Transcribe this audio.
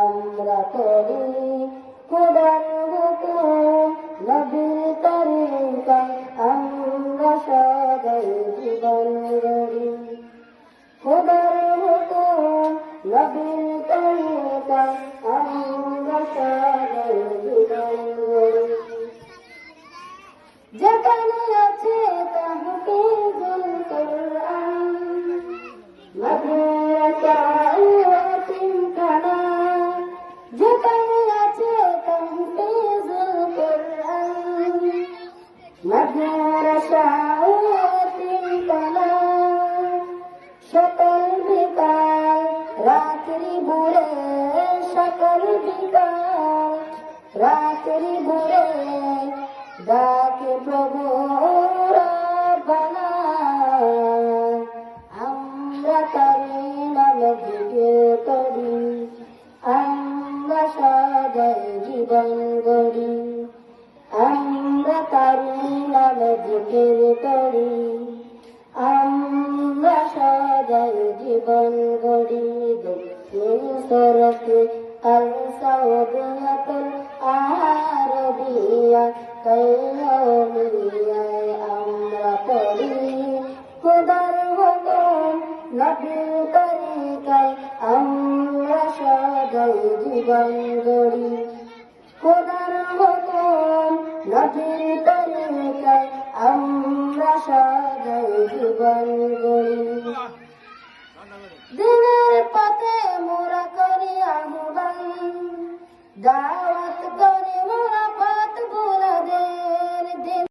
আমরা করি খোদার হুকুম নবীর তরিকায় আমরা সদাই জীবন গড়ি খোদার হুকুম নবীর তরিকায় আমরা সদাই জীবন গড়ি যেখানে আছে তাহফিজুল কুরআন মাদ্রাসা যেখানে আছে তাহফিজুল কুরআন মাদ্রাসা সকল বিকাল রাত্রি বুড়ে সকল বিকাল রাত্রি বুড়ে ডাকে প্রভু রব্বানা আমরা তারি নামে জিকির করি আমরা সদাই জীবন গড়ি আমরা তারি নামে জিকির করি আমরা সদাই জীবন গড়ি দক্ষিণ সরকে আল সাউদিয়াতুল আরবিয়া কৌমিয়ায় আমরা পড়ি খোদার হুকুম নবীর তরিকায় আমরা সদাই জীবন গড়ি খোদার হুকুম নবীর তরিকায় আমরা সদাই জীবন গড়ি